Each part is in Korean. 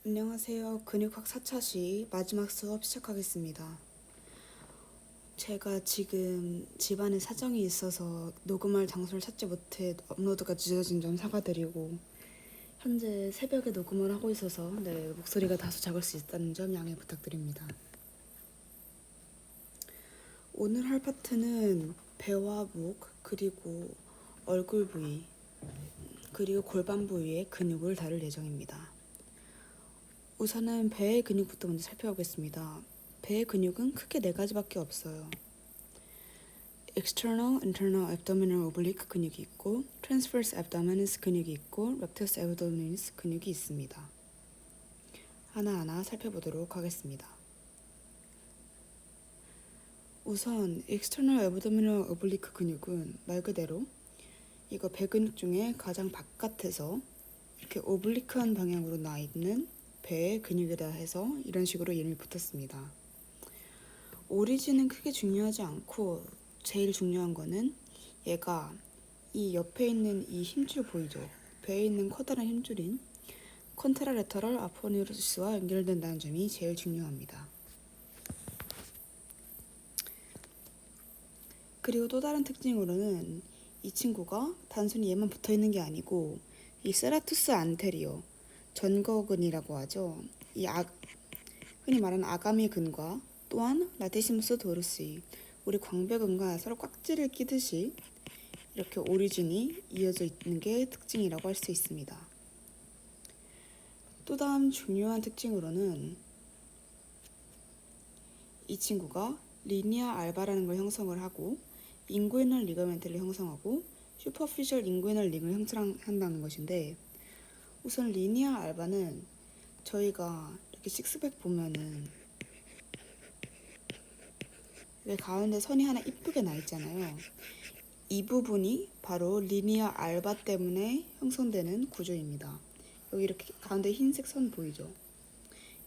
안녕하세요. 근육학 4차 시 마지막 수업 시작하겠습니다. 제가 지금 집안에 사정이 있어서 녹음할 장소를 찾지 못해 업로드가 늦어진 점 사과드리고, 현재 새벽에 녹음을 하고 있어서 목소리가 다소 작을 수 있다는 점 양해 부탁드립니다. 오늘 할 파트는 배와 목, 그리고 얼굴 부위, 그리고 골반 부위의 근육을 다룰 예정입니다. 우선은 배의 근육부터 먼저 살펴보겠습니다. 배의 근육은 크게 4가지밖에 없어요. external, internal abdominal oblique 근육이 있고, transverse abdominis 근육이 있고, rectus abdominis 근육이 있습니다. 하나하나 살펴보도록 하겠습니다. 우선 external abdominal oblique 근육은 말 그대로 이거 배 근육 중에 가장 바깥에서 이렇게 오블리크한 방향으로 나 있는 배의 근육에다 해서 이런 식으로 이름이 붙었습니다. 오리진은 크게 중요하지 않고 제일 중요한 거는 얘가 이 옆에 있는 이 힘줄 보이죠? 배에 있는 커다란 힘줄인 컨트라레터럴 아포네우로시스와 연결된다는 점이 제일 중요합니다. 그리고 또 다른 특징으로는 이 친구가 단순히 얘만 붙어 있는 게 아니고 이 세라투스 안테리어, 전거근이라고 하죠. 흔히 말하는 아가미 근과 또한 라티시무스 도르시, 우리 광배근과 서로 꽉지를 끼듯이 이렇게 오리진이 이어져 있는 게 특징이라고 할 수 있습니다. 또 다음 중요한 특징으로는 이 친구가 리니아 알바라는 걸 형성을 하고 인구이널 리가멘트를 형성하고 슈퍼피셜 인구이널 링을 형성한다는 것인데, 우선 리니아 알바는 저희가 이렇게 식스팩 보면은 왜 가운데 선이 하나 이쁘게 나 있잖아요. 이 부분이 바로 리니아 알바 때문에 형성되는 구조입니다. 여기 이렇게 가운데 흰색 선 보이죠?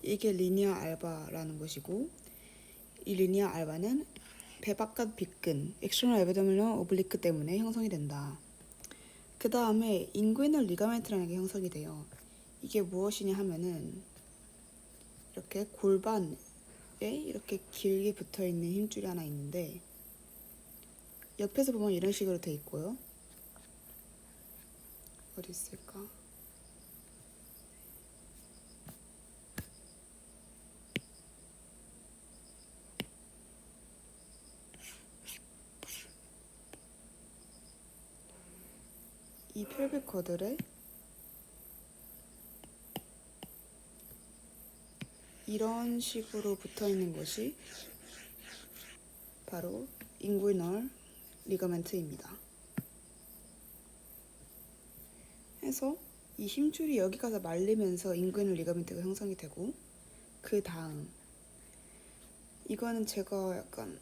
이게 리니아 알바라는 것이고, 이 리니아 알바는 배 바깥 빗근, external abdominal oblique 때문에 형성이 된다. 그 다음에 인구이널 리가멘트라는 게 형성이 돼요. 이게 무엇이냐 하면은 이렇게 골반에 이렇게 길게 붙어 있는 힘줄이 하나 있는데, 옆에서 보면 이런 식으로 돼 있고요. 어디 있을까? 이 펠빅 커들에 이런 식으로 붙어 있는 것이 바로 인구이널 리가멘트입니다. 해서 이 힘줄이 여기 가서 말리면서 인구이널 리가멘트가 형성이 되고, 그 다음 이거는 제가 약간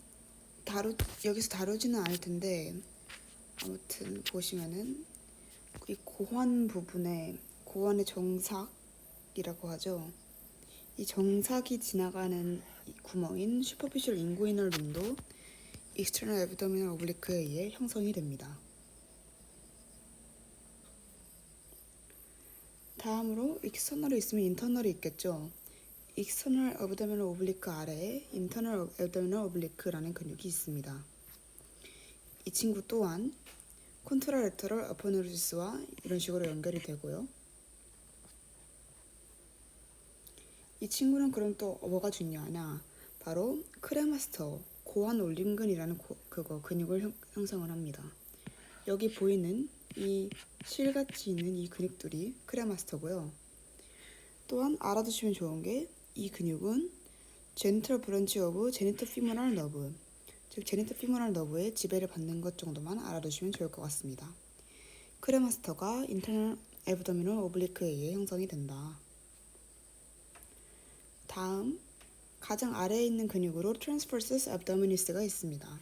여기서 다루지는 않을 텐데, 아무튼 보시면은 이 고환의 정삭이라고 하죠. 이 정삭이 지나가는 이 구멍인 슈퍼피셜 인구이널 링도 익스터널 애브도미널 오블리크에 의해 형성이 됩니다. 다음으로 익스터널이 있으면 인터널이 있겠죠. 익스터널 애브도미널 오블리크 아래에 인터널 애브도미널 오블리크라는 근육이 있습니다. 이 친구 또한 콘트라레터럴 아포네우로시스와 이런 식으로 연결이 되고요. 이 친구는 그럼 또 뭐가 중요하냐? 바로 크레마스터, 고환 올림근이라는 근육을 형성을 합니다. 여기 보이는 이 실같이 있는 이 근육들이 크레마스터고요. 또한 알아두시면 좋은 게 이 근육은 제니털 브런치 오브 제니털 피모랄 너브, 즉 제니털 피모랄 너브의 지배를 받는 것 정도만 알아두시면 좋을 것 같습니다. 크레마스터가 인터널 애브도미널 오블리크에 의해 형성이 된다. 다음, 가장 아래에 있는 근육으로 트랜스퍼스 abdominis가 있습니다.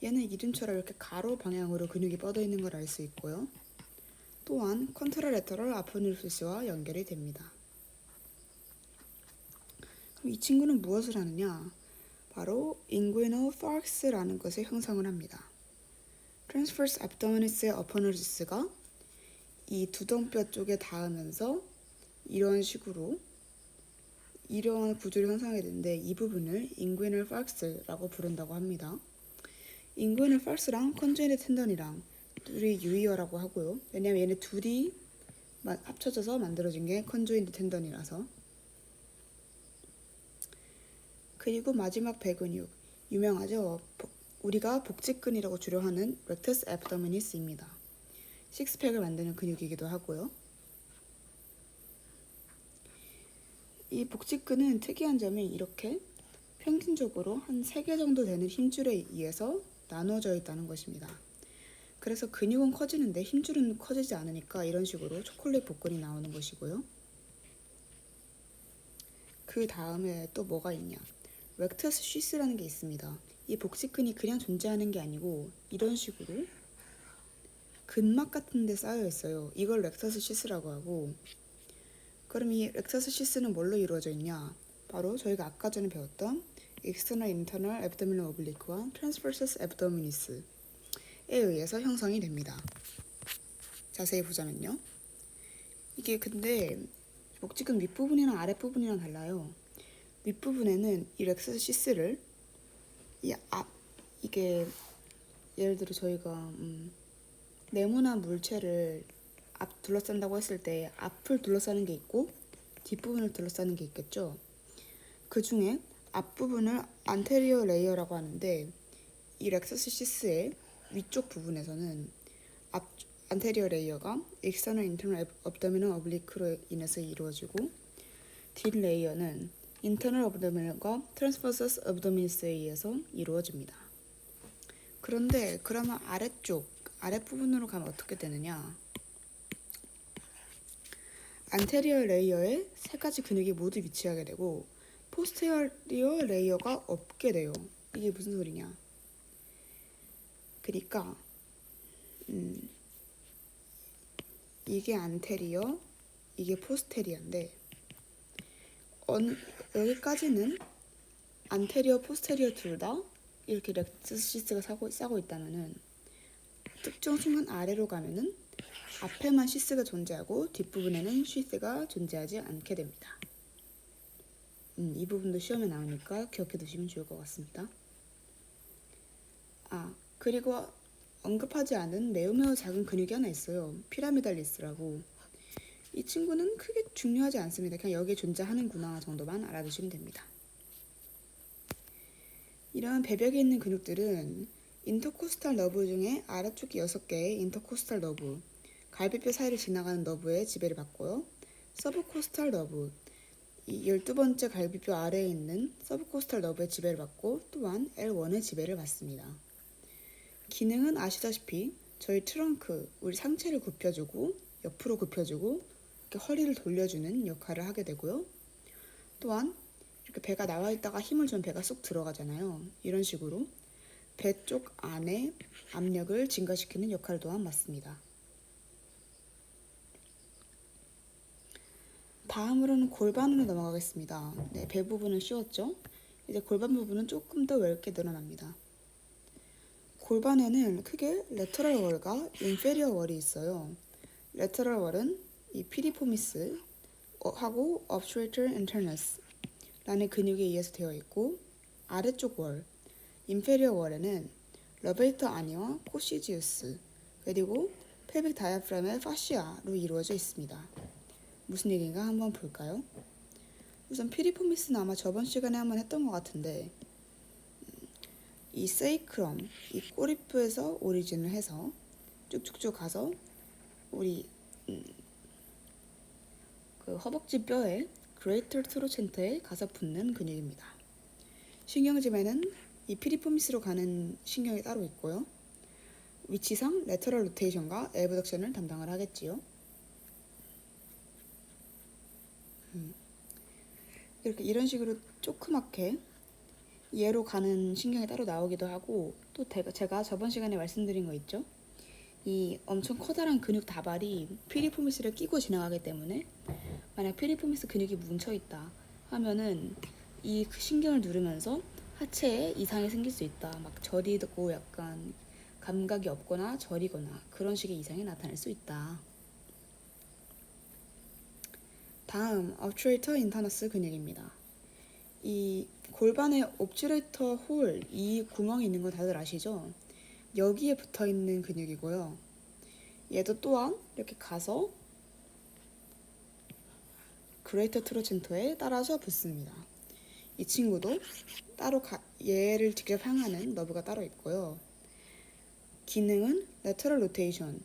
얘는 이름처럼 이렇게 가로 방향으로 근육이 뻗어 있는 걸 알 수 있고요. 또한 컨트라레터럴 아포네우로시스와 연결이 됩니다. 그럼 이 친구는 무엇을 하느냐? 바로 inguinal thorax라는 것을 형성을 합니다. transverse abdominis의 aponeurosis가 이 두덩뼈 쪽에 닿으면서 이런 식으로 이러한 구조를 형성하게 되는데 이 부분을 인구이널 팔스라고 부른다고 합니다. 인구이널 팔스랑 컨조인트 텐던이랑 둘이 유의어라고 하고요. 왜냐하면 얘네 둘이 합쳐져서 만들어진 게 컨조인트 텐던이라서. 그리고 마지막 배근육 유명하죠. 우리가 복직근이라고 주로 하는 렉터스 애브도미니스입니다. 식스팩을 만드는 근육이기도 하고요. 이 복직근은 특이한 점이 이렇게 평균적으로 한 3개 정도 되는 힘줄에 의해서 나눠져 있다는 것입니다. 그래서 근육은 커지는데 힘줄은 커지지 않으니까 이런 식으로 초콜릿 복근이 나오는 것이고요. 그 다음에 또 뭐가 있냐? 렉터스 쉬스라는 게 있습니다. 이 복직근이 그냥 존재하는 게 아니고 이런 식으로 근막 같은 데 쌓여 있어요. 이걸 렉터스 쉬스라고 하고, 그럼 이 렉터스 쉬스는 뭘로 이루어져 있냐? 바로 저희가 아까 전에 배웠던 external, internal abdominal oblique와 transversus abdominis에 의해서 형성이 됩니다. 자세히 보자면요. 이게 근데 복직근 윗부분이랑 아랫부분이랑 달라요. 윗부분에는 이 렉터스 쉬스를 이게 예를 들어 저희가 네모난 물체를 둘러싼다고 했을 때 앞을 둘러싸는 게 있고 뒷부분을 둘러싸는 게 있겠죠. 그 중에 앞부분을 안테리어 레이어라고 하는데 이 렉터스 시스의 위쪽 부분에서는 안테리어 레이어가 external internal abdominal oblique로 인해서 이루어지고 뒷 레이어는 internal abdominal과 transversus abdominis에 의해서 이루어집니다. 그런데 그러면 아랫부분으로 가면 어떻게 되느냐? 안테리어 레이어에 3가지 근육이 모두 위치하게 되고 포스테리어 레이어가 없게 돼요. 이게 무슨 소리냐? 그러니까 이게 안테리어, 이게 포스테리어인데 여기까지는 안테리어, 포스테리어 둘 다 이렇게 렉터스 시스가 싸고 있다면은 특정 순간 아래로 가면은 앞에만 시스가 존재하고 뒷부분에는 시스가 존재하지 않게 됩니다. 이 부분도 시험에 나오니까 기억해 두시면 좋을 것 같습니다. 그리고 언급하지 않은 매우 작은 근육이 하나 있어요. 피라미달리스라고. 이 친구는 크게 중요하지 않습니다. 그냥 여기에 존재하는구나 정도만 알아두시면 됩니다. 이런 배벽에 있는 근육들은 인터코스탈 너브 중에 아래쪽 6개의 인터코스탈 너브, 갈비뼈 사이를 지나가는 너브의 지배를 받고요. 서브코스탈 너브, 이 12번째 갈비뼈 아래에 있는 서브코스탈 너브의 지배를 받고 또한 L1의 지배를 받습니다. 기능은 아시다시피 저희 트렁크, 우리 상체를 굽혀주고 옆으로 굽혀주고 이렇게 허리를 돌려주는 역할을 하게 되고요. 또한 이렇게 배가 나와 있다가 힘을 주면 배가 쏙 들어가잖아요. 이런 식으로 배 쪽 안에 압력을 증가시키는 역할 또한 맡습니다. 다음으로는 골반으로 넘어가겠습니다. 네, 배 부분은 쉬웠죠? 이제 골반 부분은 조금 더 넓게 늘어납니다. 골반에는 크게 레터럴 월과 인페리어 월이 있어요. 레터럴 월은 이 피리포미스 하고 obturator internus 라는 근육에 의해서 되어 있고 아래쪽 월, 인페리어 월에는 러베이터 아니와 코시지우스 그리고 펠빅 다이아프람의 파시아로 이루어져 있습니다. 무슨 얘기인가 한번 볼까요? 우선 피리포미스는 아마 저번 시간에 한번 했던 것 같은데 이 세이크럼, 이 꼬리뼈에서 오리진을 해서 쭉쭉쭉 가서 우리 그 허벅지 뼈에 그레이터 트로첸터에 가서 붙는 근육입니다. 신경짐에는 이 피리포미스로 가는 신경이 따로 있고요. 위치상 레터럴 로테이션과 애브덕션을 담당을 하겠지요. 이렇게 이런 식으로 조그맣게 얘로 가는 신경이 따로 나오기도 하고 또 제가 저번 시간에 말씀드린 거 있죠? 이 엄청 커다란 근육 다발이 피리포미스를 끼고 지나가기 때문에 만약 피리포미스 근육이 뭉쳐있다 하면은 이 신경을 누르면서 하체에 이상이 생길 수 있다. 막 저리고 약간 감각이 없거나 저리거나 그런 식의 이상이 나타날 수 있다. 다음 obturator internus 근육입니다. 이 골반에 옵츄레이터 홀, 이 구멍이 있는 거 다들 아시죠? 여기에 붙어 있는 근육이고요. 얘도 또한 이렇게 가서 그레이터 트로젠터에 따라서 붙습니다. 이 친구도 따로 얘를 직접 향하는 너브가 따로 있고요. 기능은 lateral rotation,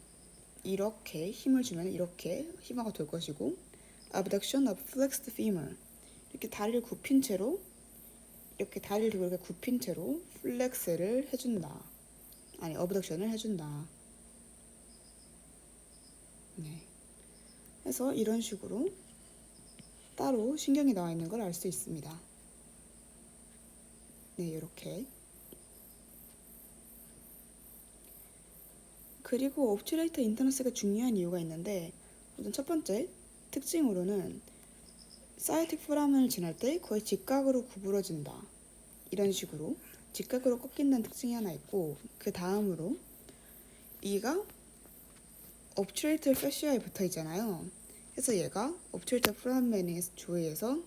이렇게 힘을 주면 이렇게 휘마가 돌 것이고, abduction of flexed femur, 이렇게 다리를 굽힌 채로, 이렇게 다리를 들고 이렇게 굽힌 채로 플렉스를 해준다. 아니, 어브덕션을 해준다. 네. 그래서 이런 식으로 따로 신경이 나와 있는 걸 알 수 있습니다. 네, 이렇게. 그리고 옵츄레이터 인터너스가 중요한 이유가 있는데, 우선 첫 번째 특징으로는 사이틱 포라멘을 지날 때 거의 직각으로 구부러진다. 이런 식으로 직각으로 꺾인다는 특징이 하나 있고, 그 다음으로 이가 옵츄레이터 패시아에 붙어 있잖아요. 그래서 얘가 옵츄레이터 포라멘의 주위에서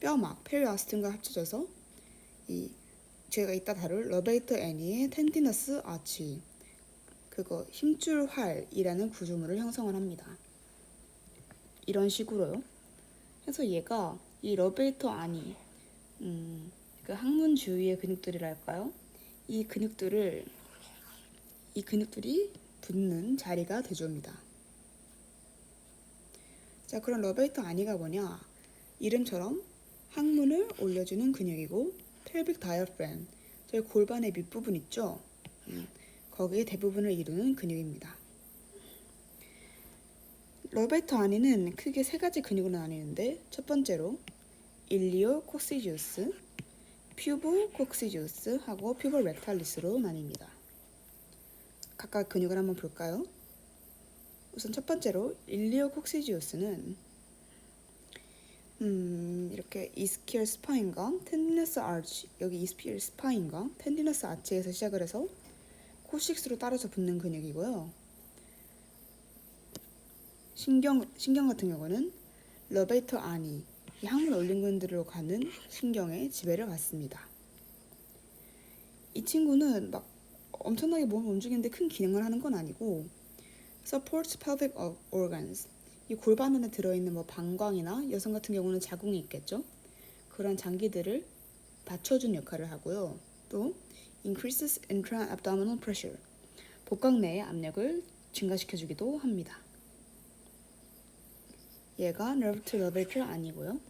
뼈막, 페리오스틴과 합쳐져서 이 제가 이따 다룰 러베이터 애니의 텐디너스 아치, 그거 힘줄 활이라는 구조물을 형성을 합니다. 이런 식으로요. 그래서 얘가 이 러베이터 아니, 그 항문 주위의 근육들이랄까요? 이 근육들이 붙는 자리가 대조입니다. 자, 그럼 러베이터 아니가 뭐냐? 이름처럼 항문을 올려주는 근육이고, 펠빅 다이어프램, 저희 골반의 밑부분 있죠? 거기에 대부분을 이루는 근육입니다. 러베이터 아니는 크게 세 가지 근육으로 나뉘는데, 첫 번째로 일리오 콕시지우스, 퓨보 콕시지우스 하고 퓨보 렉탈리스로 나뉩니다. 각각 근육을 한번 볼까요? 우선 첫 번째로 일리오 콕시지우스는 이렇게 이스키얼 스파인과 텐디너스 아치, 여기 이스키얼 스파인과 텐디너스 아치에서 시작을 해서 코식스로 따라서 붙는 근육이고요. 신경 같은 경우는 러베이터 아니, 이 항문 올림근들로 가는 신경의 지배를 받습니다. 이 친구는 막 엄청나게 몸을 움직이는데 큰 기능을 하는 건 아니고, supports pelvic organs, 이 골반 안에 들어있는 뭐 방광이나 여성 같은 경우는 자궁이 있겠죠. 그런 장기들을 받쳐준 역할을 하고요. 또 increases intra-abdominal pressure, 복강 내의 압력을 증가시켜주기도 합니다. 얘가 nerve to levator 아니고요.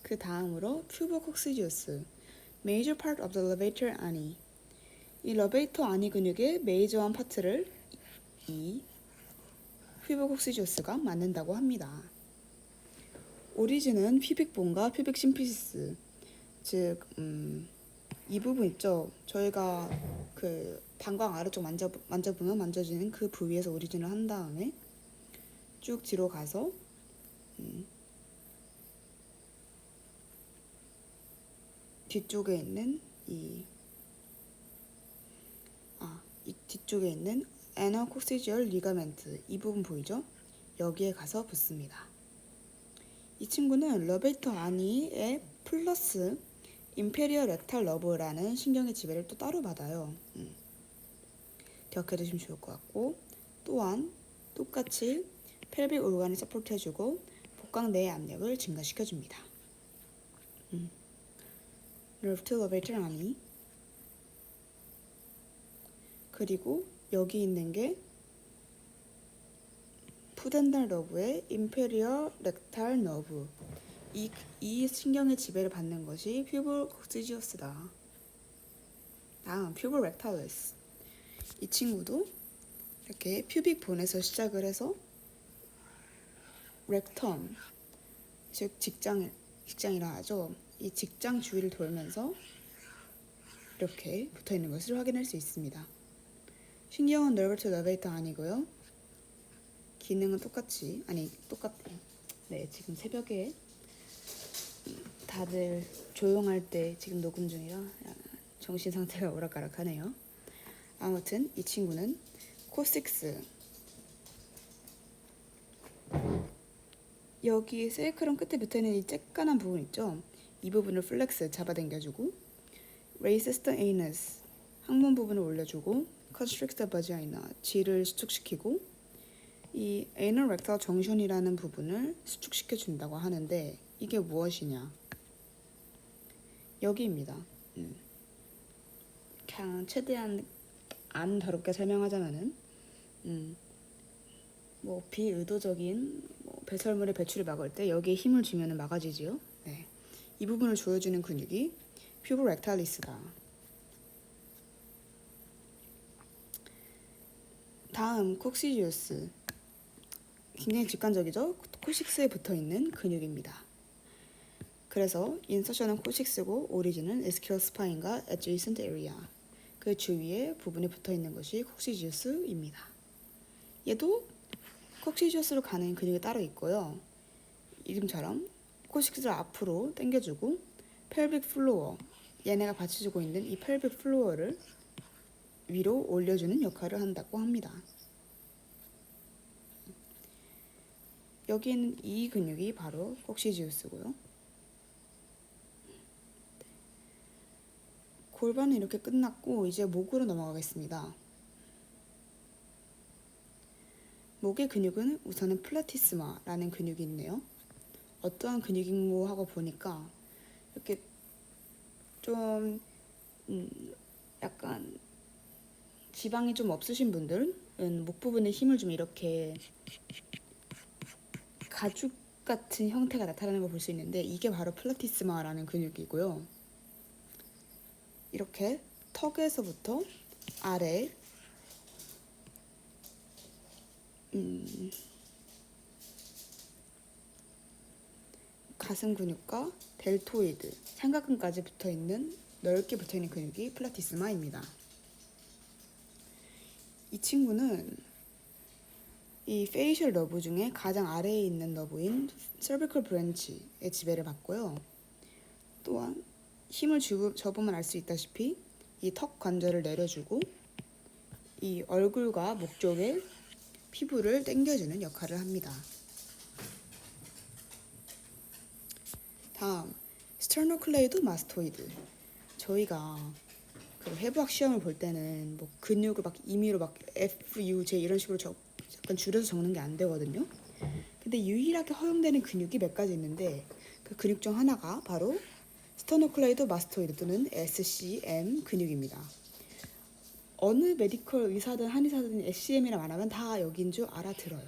그 다음으로 퓨보콕시지우스, major part of the levator 아니, 이 러베이터 아니 근육의 메이저한 파트를 이 퓨보콕시지우스가 맡는다고 합니다. 오리진은 퓨빅본과 퓨빅 심피시스, 즉 이 부분 있죠. 저희가 그 방광 아래쪽 만져보면 만져지는 그 부위에서 오리진을 한 다음에 쭉 뒤로 가서 뒤쪽에 있는 이 뒤쪽에 있는 애너콕시지얼 리가멘트, 이 부분 보이죠? 여기에 가서 붙습니다. 이 친구는 러베이터 아니의 플러스 인페리어 렉탈 러브라는 신경의 지배를 또 따로 받아요. 기억해 두시면 좋을 것 같고, 또한 똑같이 펠빅 올간을 서포트해주고 복강 내의 압력을 증가시켜줍니다. nerve to levator 아니, 그리고 여기 있는 게 푸덴달 너브의 인페리어 렉탈 너브, 이 신경의 지배를 받는 것이 퓨볼 콕시지어스다. 다음 퓨볼 렉탈리스, 이 친구도 이렇게 퓨빅 본에서 시작을 해서 렉텀, 즉 직장이라 하죠. 이 직장 주위를 돌면서 이렇게 붙어 있는 것을 확인할 수 있습니다. 신경은 nerve to levator 아니고요. 기능은 똑같아요. 네, 지금 새벽에 다들 조용할 때 지금 녹음 중이라 정신 상태가 오락가락하네요. 아무튼 이 친구는 코식스, 여기 세이크럼 끝에 붙어있는 이 쬐깐한 부분 있죠? 이 부분을 플렉스 잡아당겨주고 raises the anus 항문 부분을 올려주고 constricts the vagina G를 수축시키고 이 anal rectal junction이라는 부분을 수축시켜 준다고 하는데 이게 무엇이냐? 여기입니다. 그냥 최대한 안 더럽게 설명하자면은 뭐 비의도적인 배설물의 배출을 막을 때 여기에 힘을 주면은 막아지지요. 네. 이 부분을 조여주는 근육이 퓨버 렉탈리스다. 다음 콕시지우스. 굉장히 직관적이죠? 코6에 붙어있는 근육입니다. 그래서 인서션은 코6고 오리진은 에스큐럴 스파인과 adjacent area. 그 주위에 부분이 붙어있는 것이 콕시지우스입니다. 얘도 콕시지우스로 가는 근육이 따로 있고요. 이름처럼 코6를 앞으로 당겨주고 pelvic floor, 얘네가 받쳐주고 있는 이 pelvic floor를 위로 올려주는 역할을 한다고 합니다. 여기 있는 이 근육이 바로 콕시지우스고요. 골반은 이렇게 끝났고 이제 목으로 넘어가겠습니다. 목의 근육은 우선은 플라티스마라는 근육이 있네요. 어떠한 근육인고 하고 보니까 이렇게 좀 약간 지방이 좀 없으신 분들은 목 부분에 힘을 좀 이렇게 가죽 같은 형태가 나타나는 걸 볼 수 있는데 이게 바로 플라티스마라는 근육이고요. 이렇게 턱에서부터 아래 가슴 근육과 델토이드, 삼각근까지 붙어있는 넓게 붙어있는 근육이 플라티스마입니다. 이 친구는 이 페이셜 너브 중에 가장 아래에 있는 너브인 cervical branch의 지배를 받고요. 또한 힘을 줘보면 알 수 있다시피 이 턱 관절을 내려주고 이 얼굴과 목 쪽의 피부를 당겨주는 역할을 합니다. 다음 스터노클레이드 마스토이드. 저희가 그 해부학 시험을 볼 때는 뭐 근육을 막 임의로 막 FUJ 이런 식으로 약간 줄여서 적는 게 안 되거든요. 근데 유일하게 허용되는 근육이 몇 가지 있는데 그 근육 중 하나가 바로 스터노클레이드 마스토이드 또는 SCM 근육입니다. 어느 메디컬 의사든 한의사든 SCM이라 말하면 다 여긴 줄 알아들어요.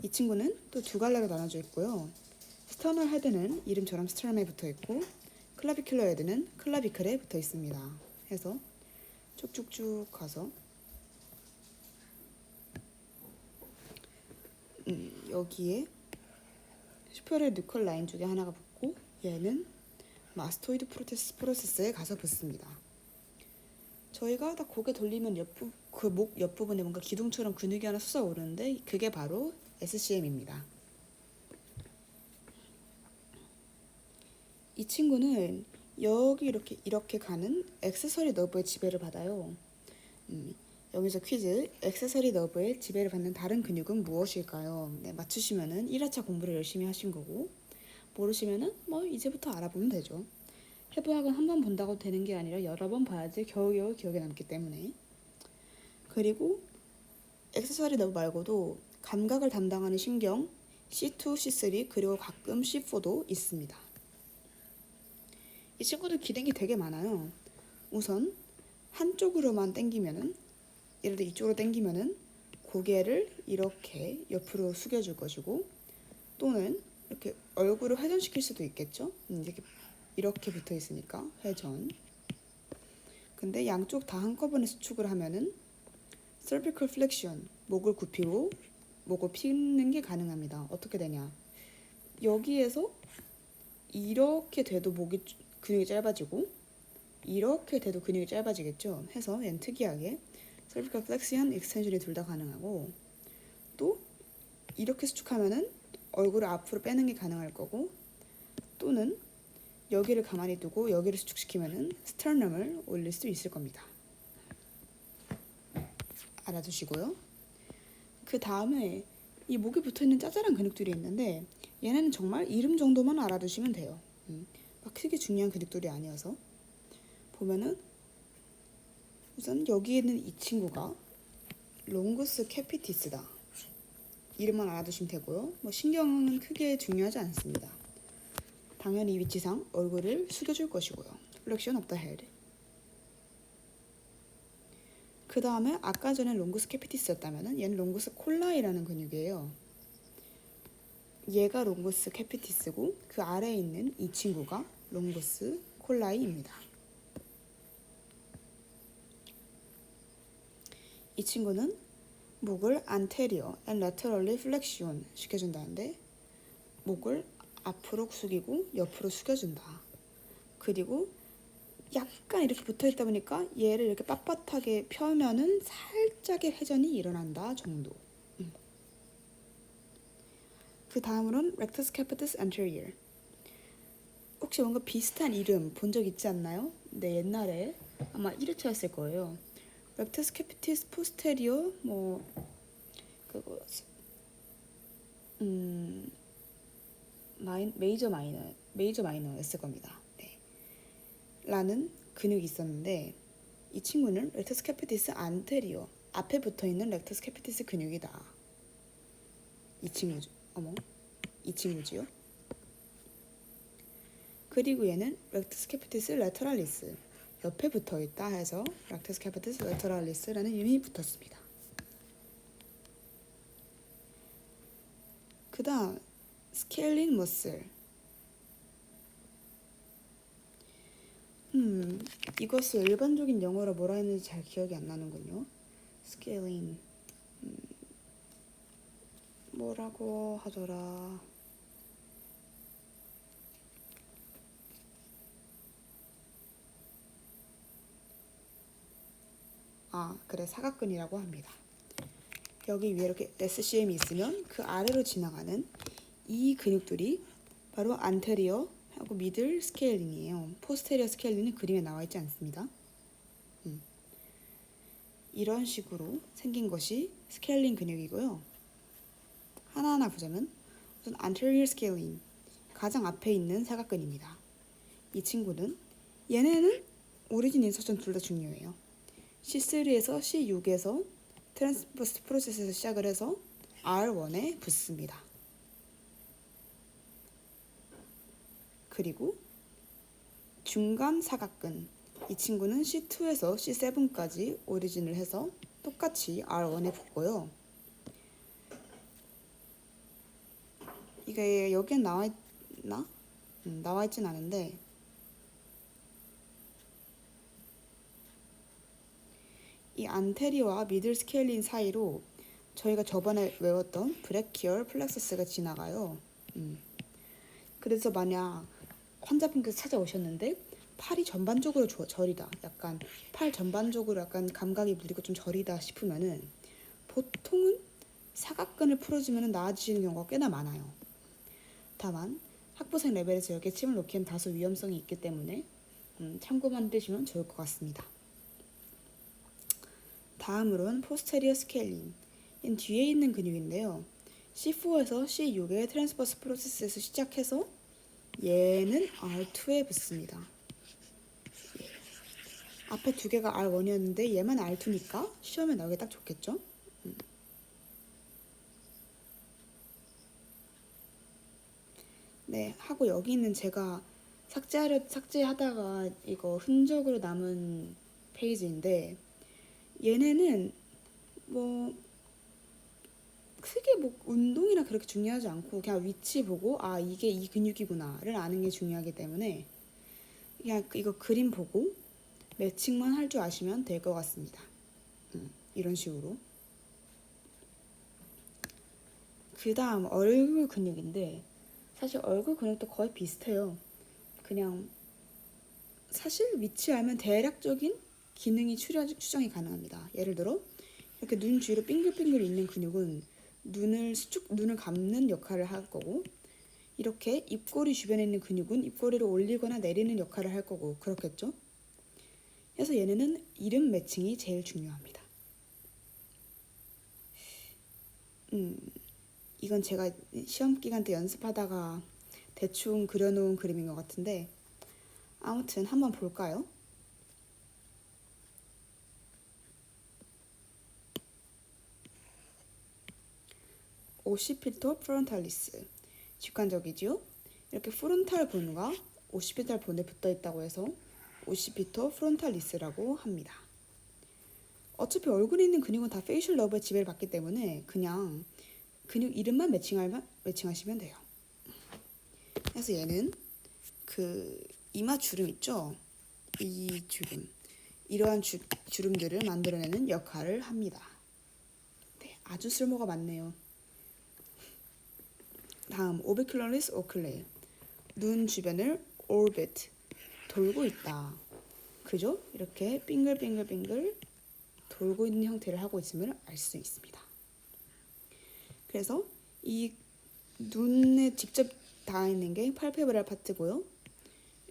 이 친구는 또 두 갈래로 나눠져 있고요. 스터널 헤드는 이름처럼 스트럼에 붙어 있고 클라비큘러 헤드는 클라비클에 붙어 있습니다. 해서 쭉쭉쭉 가서 여기에 슈페리어 뉴컬 라인 쪽에 하나가 붙고 얘는 마스토이드 프로세스에 가서 붙습니다. 저희가 딱 고개 돌리면 그 목 옆부분에 뭔가 기둥처럼 근육이 하나 솟아오르는데 그게 바로 SCM입니다. 이 친구는 여기 이렇게 가는 액세서리 너브의 지배를 받아요. 여기서 퀴즈. 액세서리 너브의 지배를 받는 다른 근육은 무엇일까요? 네, 맞추시면은 1회차 공부를 열심히 하신 거고 모르시면은 뭐 이제부터 알아보면 되죠. 해부학은 한 번 본다고 되는 게 아니라 여러 번 봐야지 겨우겨우 기억에 남기 때문에. 그리고 액세서리 너브 말고도 감각을 담당하는 신경 C2, C3 그리고 가끔 C4도 있습니다. 이 친구들 기능이 되게 많아요. 우선 한쪽으로만 당기면은 예를 들어 이쪽으로 당기면은 고개를 이렇게 옆으로 숙여줄 것이고 또는 이렇게 얼굴을 회전시킬 수도 있겠죠. 이렇게 붙어 있으니까 회전. 근데 양쪽 다 한꺼번에 수축을 하면은 cervical flexion, 목을 굽히고 목을 피는 게 가능합니다. 어떻게 되냐? 여기에서 이렇게 돼도 목이 근육이 짧아지고 이렇게 돼도 근육이 짧아지겠죠. 해서 얘는 특이하게 cervical flexion, extension이 둘 다 가능하고 또 이렇게 수축하면은 얼굴을 앞으로 빼는 게 가능할 거고 또는 여기를 가만히 두고 여기를 수축시키면은 스터넘을 올릴 수 있을 겁니다. 알아두시고요. 그 다음에 이 목에 붙어있는 짜잘한 근육들이 있는데 얘네는 정말 이름 정도만 알아두시면 돼요. 막 크게 중요한 근육들이 아니어서. 보면은 우선 여기 있는 이 친구가 롱구스 캐피티스다. 이름만 알아두시면 되고요. 뭐 신경은 크게 중요하지 않습니다. 당연히 위치상 얼굴을 숙여줄 것이고요. Flexion of the head. 그 다음에 아까 전에 롱구스 캐피티스였다면 얘는 롱구스 콜라이라는 근육이에요. 얘가 롱구스 캐피티스고 그 아래에 있는 이 친구가 롱구스 콜라이입니다. 이 친구는 목을 anterior and laterally flexion 시켜준다는데 목을 앞으로 숙이고 옆으로 숙여준다. 그리고 약간 이렇게 붙어있다 보니까 얘를 이렇게 빳빳하게 펴면은 살짝의 회전이 일어난다 정도. 그 다음으로는 rectus capitis anterior. 혹시 뭔가 비슷한 이름 본 적 있지 않나요? 네, 옛날에 아마 1회차였을 거예요. rectus capitis posterior 뭐 그거 메이저 마이너였을 겁니다. 네. 라는 근육이 있었는데 이 친구는 rectus capitis anterior 앞에 붙어있는 rectus capitis 근육이다. 이 친구지요. 그리고 얘는 rectus capitis lateralis 옆에 붙어있다 해서 rectus capitis lateralis라는 이름이 붙었습니다. 그 다음 scalene muscle. 이것을 일반적인 영어로 뭐라 했는지 잘 기억이 안 나는군요. scalene 뭐라고 하더라. 그래, 사각근이라고 합니다. 여기 위에 이렇게 SCM이 있으면 그 아래로 지나가는 이 근육들이 바로 안테리어 하고 미들 스케일링이에요. 포스테리어 스케일링은 그림에 나와 있지 않습니다. 이런 식으로 생긴 것이 스케일링 근육이고요. 하나하나 보자면 우선 anterior scaling 가장 앞에 있는 사각근입니다. 이 친구는 얘네는 오리진 인서션 둘 다 중요해요. C3에서 C6에서 트랜스버스 프로세스에서 시작을 해서 R1에 붙습니다. 그리고 중간 사각근 이 친구는 C2에서 C7까지 오리진을 해서 똑같이 R1에 붙고요. 이게 여기엔 나와 있나? 나와 있진 않은데 이 안테리어와 미들 스케일린 사이로 저희가 저번에 외웠던 브래키얼 플렉서스가 지나가요. 그래서 만약 환자분께서 찾아오셨는데 팔이 전반적으로 저리다, 약간 팔 전반적으로 약간 감각이 무디고 좀 저리다 싶으면은 보통은 사각근을 풀어주면 나아지는 경우가 꽤나 많아요. 다만 학부생 레벨에서 여기에 침을 놓기엔 다소 위험성이 있기 때문에 참고만 해두시면 좋을 것 같습니다. 다음으로는 포스테리어 스케일링 뒤에 있는 근육인데요. C4에서 C6의 트랜스버스 프로세스에서 시작해서 얘는 R2에 붙습니다. 앞에 두 개가 R1이었는데 얘만 R2니까 시험에 나오기 딱 좋겠죠? 네, 하고 여기 있는 제가 삭제하다가 이거 흔적으로 남은 페이지인데 얘네는 뭐 크게 뭐 운동이나 그렇게 중요하지 않고 그냥 위치 보고 이게 이 근육이구나를 아는 게 중요하기 때문에 그냥 이거 그림 보고 매칭만 할 줄 아시면 될 것 같습니다. 이런 식으로. 그 다음 얼굴 근육인데 사실 얼굴 근육도 거의 비슷해요. 그냥 사실 위치 알면 대략적인 기능이 추정이 가능합니다. 예를 들어 이렇게 눈 주위로 빙글빙글 있는 근육은 눈을 감는 역할을 할 거고 이렇게 입꼬리 주변에 있는 근육은 입꼬리를 올리거나 내리는 역할을 할 거고 그렇겠죠? 그래서 얘네는 이름 매칭이 제일 중요합니다. 이건 제가 시험 기간 때 연습하다가 대충 그려놓은 그림인 것 같은데 아무튼 한번 볼까요? 오시피토 프론탈리스 직관적이지요? 이렇게 프론탈 본과 오시피탈 본에 붙어 있다고 해서 오시피토 프론탈리스라고 합니다. 어차피 얼굴에 있는 근육은 다 페이셜 러브의 지배를 받기 때문에 그냥 근육 이름만 매칭하시면 돼요. 그래서 얘는 그 이마 주름 있죠? 이 주름, 이러한 주름들을 만들어내는 역할을 합니다. 네, 아주 쓸모가 많네요. 다음, 오비큘러리스 오클레. 눈 주변을 orbit, 돌고 있다. 그죠? 이렇게 빙글빙글빙글 돌고 있는 형태를 하고 있음을 알 수 있습니다. 그래서 이 눈에 직접 닿아 있는 게 팔페브랄 파트고요.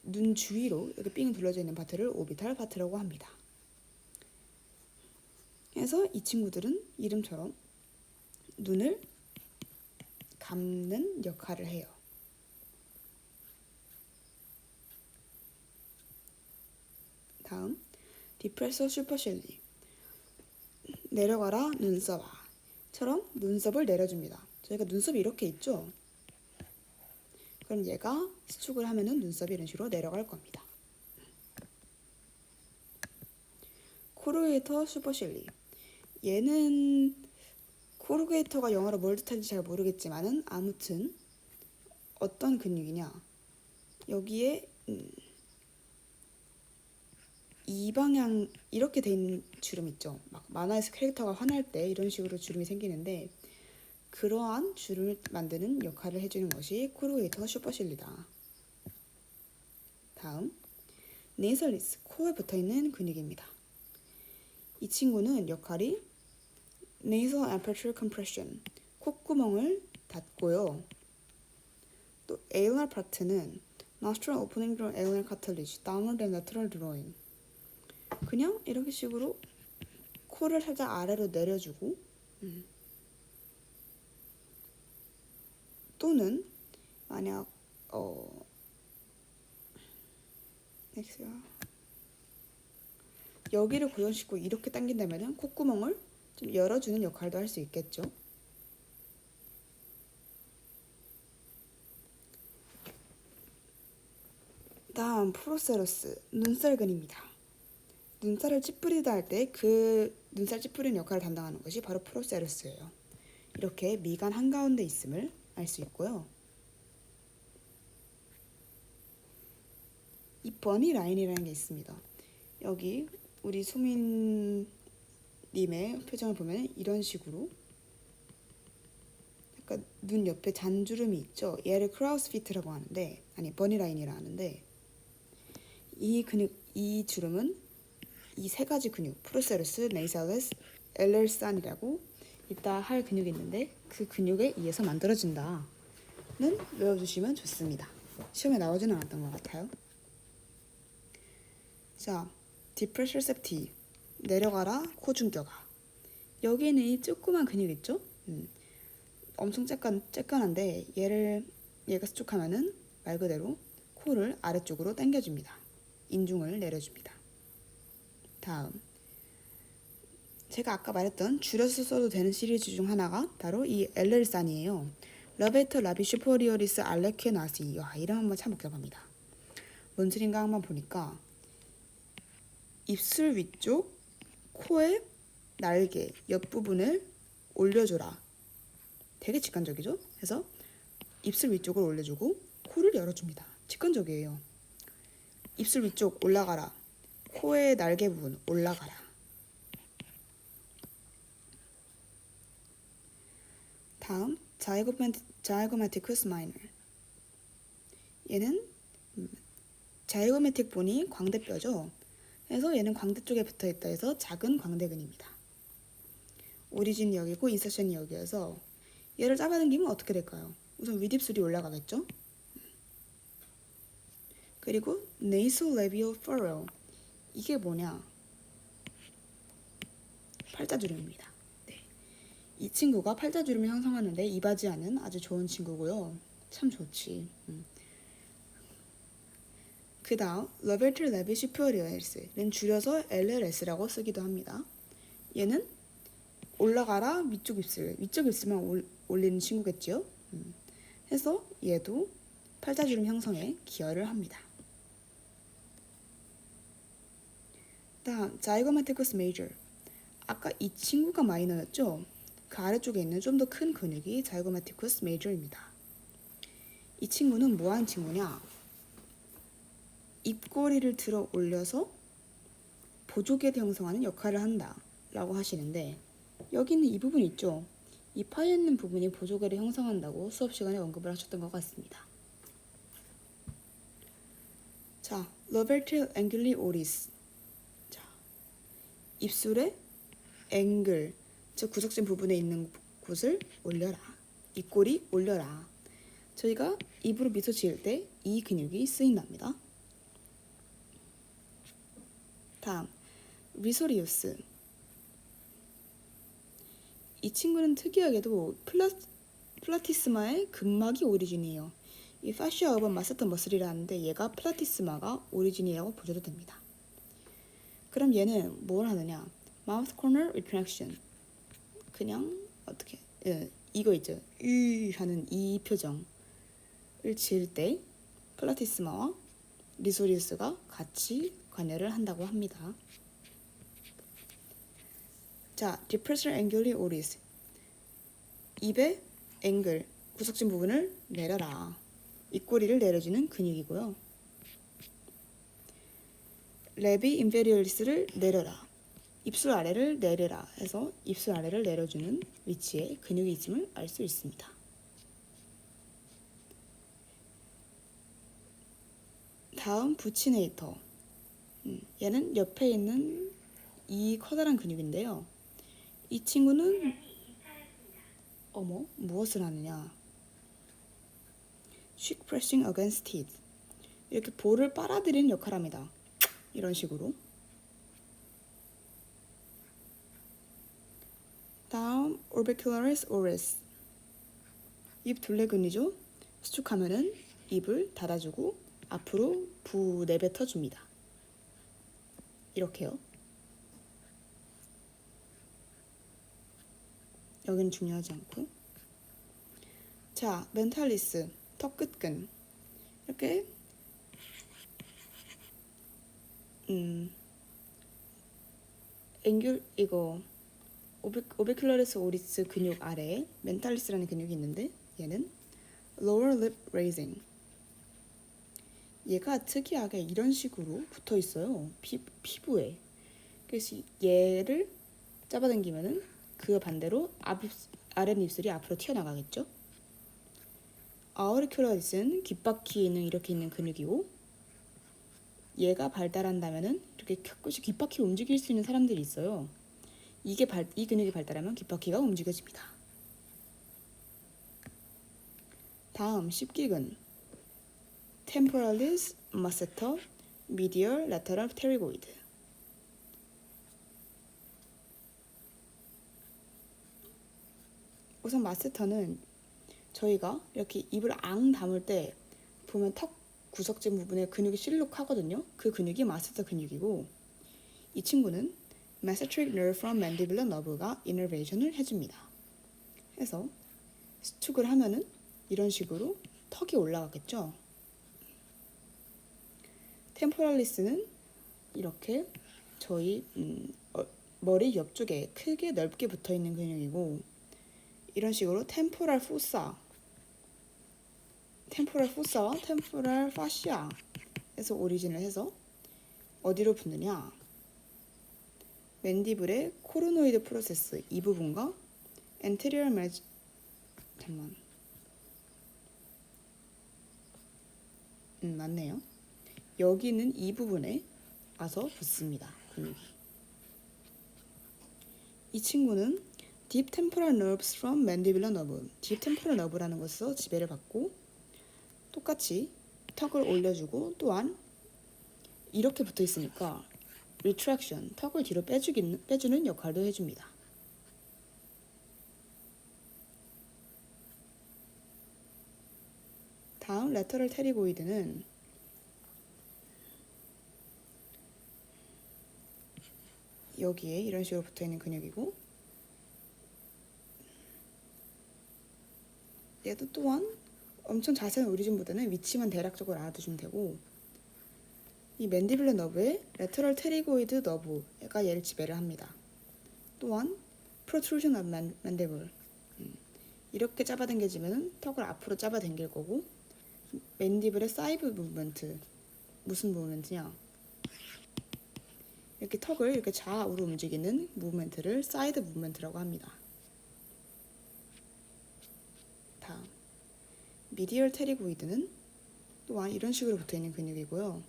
눈 주위로 이렇게 삥 둘러져 있는 파트를 오비탈 파트라고 합니다. 그래서 이 친구들은 이름처럼 눈을 감는 역할을 해요. 다음, 디프레서 슈퍼실리. 내려가라 눈썹아처럼 눈썹을 내려줍니다. 저희가 눈썹이 이렇게 있죠? 그럼 얘가 수축을 하면은 눈썹이 이런 식으로 내려갈 겁니다. 코르게이터 슈퍼실리. 얘는 코르게이터가 영어로 뭘 뜻하는지 잘 모르겠지만은 아무튼 어떤 근육이냐? 여기에 이 방향 이렇게 돼 있는 주름 있죠. 막 만화에서 캐릭터가 화날 때 이런 식으로 주름이 생기는데 그러한 주름을 만드는 역할을 해주는 것이 코르게이터 슈퍼실리다. 다음, 네이설리스, 코에 붙어있는 근육입니다. 이 친구는 역할이 nasal aperture compression, 콧구멍을 닫고요. 또 alar 파트는 nostril opening through alar cartilage, downward and lateral drawing. 그냥 이렇게 식으로 코를 살짝 아래로 내려주고 또는 만약 여기를 고정시키고 이렇게 당긴다면 콧구멍을 좀 열어주는 역할도 할 수 있겠죠. 다음 프로세로스, 눈살근입니다. 눈살을 찌푸리다 할 때 그 눈살 찌푸리는 역할을 담당하는 것이 바로 프로세로스예요. 이렇게 미간 한가운데 있음을 알 수 있고요. 이 버니 라인이라는 게 있습니다. 여기 우리 수민님의 표정을 보면 이런 식으로 약간 눈 옆에 잔주름이 있죠. 얘를 크라우스 피트라고 하는데, 아니 버니 라인이라 하는데, 이 근육, 이 주름은 이 세 가지 근육, 프로세루스, 네이살레스, 엘렐산이라고 이따 할 근육이 있는데 그 근육에 의해서 만들어진다는 외워주시면 좋습니다. 시험에 나오지는 않았던 것 같아요. 자, 디프레셔 septi, 내려가라 코중격아. 여기에는 이 조그만 근육 있죠? 엄청 쬐깐한데 얘가 수축하면은 말 그대로 코를 아래쪽으로 당겨줍니다. 인중을 내려줍니다. 다음, 제가 아까 말했던 줄여서 써도 되는 시리즈 중 하나가 바로 이 엘렐산이에요. 러베터 라비 슈퍼리어리스 알레케나시. 와, 이름 한번 참 복잡합니다. 뭔 소린가 한번 보니까 입술 위쪽 코의 날개 옆부분을 올려줘라. 되게 직관적이죠? 그래서 입술 위쪽을 올려주고 코를 열어줍니다. 직관적이에요. 입술 위쪽 올라가라. 코의 날개 부분 올라가라. 다음, 자이고마티쿠스 마이너. 얘는 자이고매틱 본이 광대뼈죠. 그래서 얘는 광대 쪽에 붙어 있다 해서 작은 광대근입니다. 오리진이 여기고 인서션이 여기여서 얘를 잡아당기면 어떻게 될까요? 우선 윗입술이 올라가겠죠. 그리고 nasolabial furrow. 이게 뭐냐? 팔자주름입니다. 네. 이 친구가 팔자주름을 형성하는데 이바지하는 아주 좋은 친구고요. 참 좋지. 그 다음 Levator Levi Superiors는 줄여서 LLS라고 쓰기도 합니다. 얘는 올라가라 위쪽 입술만 올리는 친구겠죠. 해서 얘도 팔자주름 형성에 기여를 합니다. 다음 Zygomaticus major. 아까 이 친구가 마이너였죠? 그 아래쪽에 있는 좀 더 큰 근육이 Zygomaticus major입니다. 이 친구는 뭐 하는 친구냐? 입꼬리를 들어 올려서 보조개를 형성하는 역할을 한다 라고 하시는데, 여기 있는 이 부분 있죠? 이 파여 있는 부분이 보조개를 형성한다고 수업 시간에 언급을 하셨던 것 같습니다. 자, Levator anguli oris. 자, 입술의 앵글, 즉 구석진 부분에 있는 곳을 올려라. 입꼬리 올려라. 저희가 입으로 미소 지을 때 이 근육이 쓰인답니다. 다음, 리소리우스. 이 친구는 특이하게도 플라티스마의 근막이 오리진이에요. 이 파시아 어번 마스터 머슬이라는데 얘가 플라티스마가 오리진이라고 보셔도 됩니다. 그럼 얘는 뭘 하느냐? Mouth corner retraction. 그냥 어떻게? 이거 있죠. 으 하는 이 표정을 지을 때 플라티스마와 리소리우스가 같이 관여를 한다고 합니다. 자, depressor anguli oris. 입의 앵글, 구석진 부분을 내려라. 입꼬리를 내려주는 근육이고요. 레비 인페리어리스를 내려라. 입술 아래를 내려라 해서 입술 아래를 내려주는 위치에 근육이 있음을 알 수 있습니다. 다음 부치네이터. 얘는 옆에 있는 이 커다란 근육인데요. 이 친구는 무엇을 하느냐? Cheek pressing against teeth. 이렇게 볼을 빨아들이는 역할을 합니다. 이런 식으로. 다음 orbicularis oris. 입 둘레근이죠. 수축하면은 입을 닫아주고 앞으로 내뱉어 줍니다. 이렇게요. 여기는 중요하지 않고. 자, 멘탈리스, 턱 끝근. 이렇게 오비큘러리스 오리스 근육 아래에 멘탈리스라는 근육이 있는데 얘는 lower lip raising. 얘가 특이하게 이런 식으로 붙어 있어요. 피부에. 그래서 얘를 잡아당기면은 그 반대로 아랫입술이 앞으로 튀어나가겠죠. 아우리큘러리스는 귓바퀴에는 이렇게 있는 근육이고, 얘가 발달한다면은 이렇게 가끔씩 귓바퀴 움직일 수 있는 사람들이 있어요. 이 근육이 발달하면 귓바퀴가 움직여집니다. 다음 십기근. temporalis masseter medial lateral pterygoid. 우선 마스터는 저희가 이렇게 입을 앙 다물 때 보면 턱 구석진 부분에 근육이 실룩하거든요. 그 근육이 마스터 근육이고, 이 친구는 mesenteric nerve from mandibular nerve가 innervation을 해줍니다. 해서 수축을 하면은 이런 식으로 턱이 올라가겠죠. 템포랄리스는 이렇게 저희 머리 옆쪽에 크게 넓게 붙어 있는 근육이고, 이런 식으로 템포랄 포사와 템포랄 파시아에서 오리진을 해서 어디로 붙느냐? 맨디블의 코로노이드 프로세스 이 부분과 엔테리어 맞네요. 여기는 이 부분에 와서 붙습니다. 근육이. 이 친구는 Deep temporal nerves from mandibular nerve. Deep temporal nerve라는 것에서 지배를 받고, 똑같이 턱을 올려주고 또한 이렇게 붙어 있으니까 retraction, 턱을 뒤로 빼주는 역할도 해줍니다. 다음 레터럴 테리고이드는 여기에 이런 식으로 붙어있는 근육이고, 얘도 또한 엄청 자세한 오리진보다는 위치만 대략적으로 알아두시면 되고, 이 맨디블레 너브의 레터럴 테리고이드 너브가 얘를 지배를 합니다. 또한 프로트루션 오브 맨디블, 이렇게 잡아당겨지면 턱을 앞으로 잡아당길 거고, 맨디블의 사이드 무브먼트, 무슨 무브먼트냐? 이렇게 턱을 이렇게 좌우로 움직이는 무브먼트를 사이드 무브먼트라고 합니다. 다음, 미디얼 테리고이드는 또한 이런 식으로 붙어있는 근육이고요.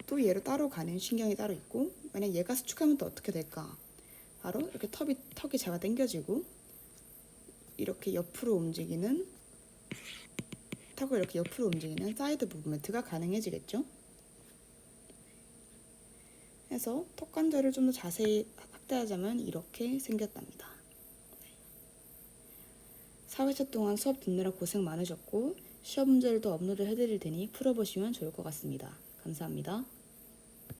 또 얘로 따로 가는 신경이 따로 있고, 만약 얘가 수축하면 또 어떻게 될까? 바로 이렇게 턱이 잡아당겨지고, 이렇게 옆으로 움직이는, 턱을 이렇게 옆으로 움직이는 사이드 무브먼트가 가능해지겠죠? 해서 턱 관절을 좀 더 자세히 확대하자면 이렇게 생겼답니다. 4회차 동안 수업 듣느라 고생 많으셨고, 시험 문제를 더 업로드 해드릴 테니 풀어보시면 좋을 것 같습니다. 감사합니다.